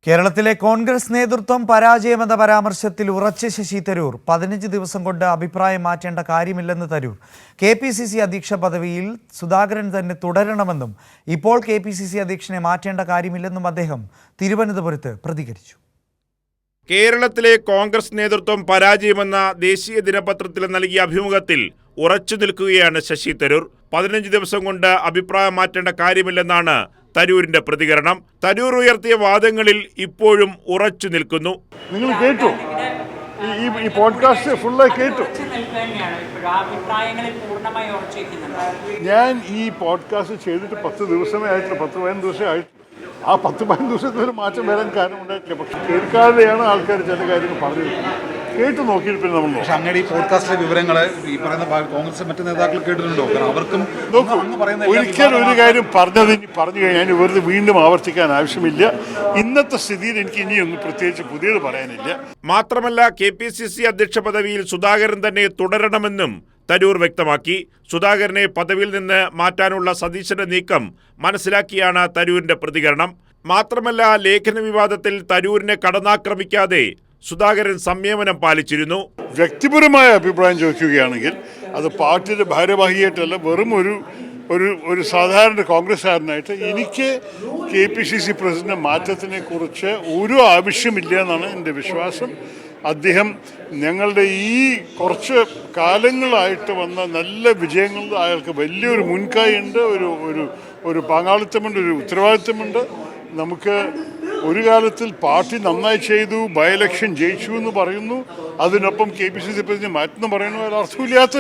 കേരളത്തിലെ കോൺഗ്രസ് നേതൃത്വം പരാജയമെന്ന പരാമർശത്തിൽ ഉറച്ച ശശി തരൂർ 15 ദിവസം കൊണ്ട് അഭിപ്രായം മാറ്റേണ്ട കാര്യമില്ലെന്ന് തരൂർ. KPCC അധ്യക്ഷ പദവിയിൽ സുധാകരൻ തന്നെ തുടരണമെന്നും ഇപ്പോൾ KPCC അധ്യക്ഷനെ മാറ്റേണ്ട കാര്യമില്ലെന്നും അദ്ദേഹം തിരുവനന്തപുരത്ത് പ്രതികരിച്ചു. കേരളത്തിലെ കോൺഗ്രസ് നേതൃത്വം പരാജയമെന്ന ദേശീയ ദിനപത്രത്തിൽ നൽകിയ അഭിമുഖത്തിൽ ഉറച്ചു നിൽക്കുകയാണ് ശശി തരൂർ. 15 ദിവസം കൊണ്ട് അഭിപ്രായം മാറ്റേണ്ട കാര്യമില്ലെന്നാണ് തരൂരിന്റെ പ്രതികരണം. തരൂർ ഉയർത്തിയ വാദങ്ങളിൽ ഇപ്പോഴും ഉറച്ചു നിൽക്കുന്നു. നിങ്ങൾ കേട്ടു, ഈ പോഡ്കാസ്റ്റ് ഫുള്ളായി കേട്ടു. ഞാൻ ഈ പോഡ്കാസ്റ്റ് ചെയ്തിട്ട് 10 ദിവസമേ ആയിട്ടില്ല, 10-15 ദിവസമേ ആയിട്ടില്ല. ആ 10-15 ദിവസത്തിൽ ഒരു മാറ്റം വരാൻ കാരണം ഉണ്ടായിട്ടില്ല. പക്ഷെ കേൾക്കാതെയാണ് ആൾക്കാർ ചില കാര്യങ്ങൾ പറഞ്ഞത്. കേട്ടു നോക്കിയിട്ട് പിന്നെ നമ്മൾ പക്ഷേ അങ്ങനെ ഈ പോഡ്കാസ്റ്റിലെ വിവരങ്ങൾ ഈ പറയുന്ന കോൺഗ്രസ് മറ്റു നേതാക്കൾ കേട്ടിട്ടുണ്ടോ? കാരണം അവർക്കും ഒരിക്കലും ഒരു കാര്യം പറഞ്ഞു കഴിഞ്ഞാൽ വെറുതെ വീണ്ടും ആവർത്തിക്കാൻ ആവശ്യമില്ല. ഇന്നത്തെ സ്ഥിതിയിൽ എനിക്ക് ഇനിയൊന്നും പ്രത്യേകിച്ച് പുതിയത് പറയാനില്ല. മാത്രമല്ല KPCC അധ്യക്ഷ പദവിയിൽ സുധാകരൻ തന്നെ തുടരണമെന്നും തരൂർ വ്യക്തമാക്കി. സുധാകരനെ പദവിയിൽ നിന്ന് മാറ്റാനുള്ള സതീശന്റെ നീക്കം മനസ്സിലാക്കിയാണ് തരൂരിന്റെ പ്രതികരണം. മാത്രമല്ല, ലേഖന വിവാദത്തിൽ തരൂരിനെ കടന്നാക്രമിക്കാതെ സുധാകരൻ സംയമനം പാലിച്ചിരുന്നു. വ്യക്തിപരമായ അഭിപ്രായം ചോദിക്കുകയാണെങ്കിൽ അത് പാർട്ടിയുടെ ഭാരവാഹിയായിട്ടല്ല, വെറും ഒരു സാധാരണ കോൺഗ്രസ്സുകാരനായിട്ട് എനിക്ക് KPCC പ്രസിഡന്റ് മാറ്റത്തിനെ കുറിച്ച് ഒരു ആവശ്യമില്ല എന്നാണ് എൻ്റെ വിശ്വാസം. അദ്ദേഹം ഞങ്ങളുടെ ഈ കുറച്ച് കാലങ്ങളായിട്ട് വന്ന നല്ല വിജയങ്ങൾ അയാൾക്ക് വലിയൊരു മുൻകൈയുണ്ട്, ഒരു പങ്കാളിത്തമുണ്ട്, ഒരു ഉത്തരവാദിത്തമുണ്ട്. നമുക്ക് ഒരു കാലത്തിൽ പാർട്ടി നന്നായി ചെയ്തു, ബൈ ഇലക്ഷൻ ജയിച്ചു എന്ന് പറയുന്നു, അതിനൊപ്പം KPCC പ്രസിഡന്റ് മാറ്റെന്ന് പറയുന്നു. അത് അർത്ഥമില്ലാത്ത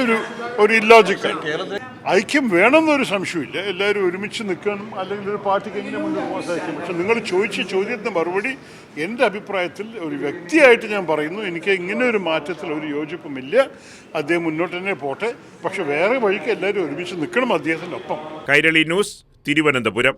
ഒരു ഇല്ലോജിക്കാണ്. ഐക്യം വേണമെന്നൊരു സംശയമില്ല. എല്ലാവരും ഒരുമിച്ച് നിൽക്കണം, അല്ലെങ്കിൽ ഒരു പാർട്ടിക്ക് എങ്ങനെ മുന്നോട്ട് പോകാൻ സാധിക്കും. പക്ഷെ നിങ്ങൾ ചോദിച്ച ചോദ്യത്തിന് മറുപടി എൻ്റെ അഭിപ്രായത്തിൽ ഒരു വ്യക്തിയായിട്ട് ഞാൻ പറയുന്നു, എനിക്ക് ഇങ്ങനെ ഒരു മാറ്റത്തിൽ ഒരു യോജിപ്പുമില്ല. അദ്ദേഹം മുന്നോട്ട് തന്നെ പോട്ടെ, പക്ഷെ വേറെ വഴിക്ക് എല്ലാവരും ഒരുമിച്ച് നിൽക്കണം അദ്ദേഹത്തിനൊപ്പം. കൈരളി ന്യൂസ്, തിരുവനന്തപുരം.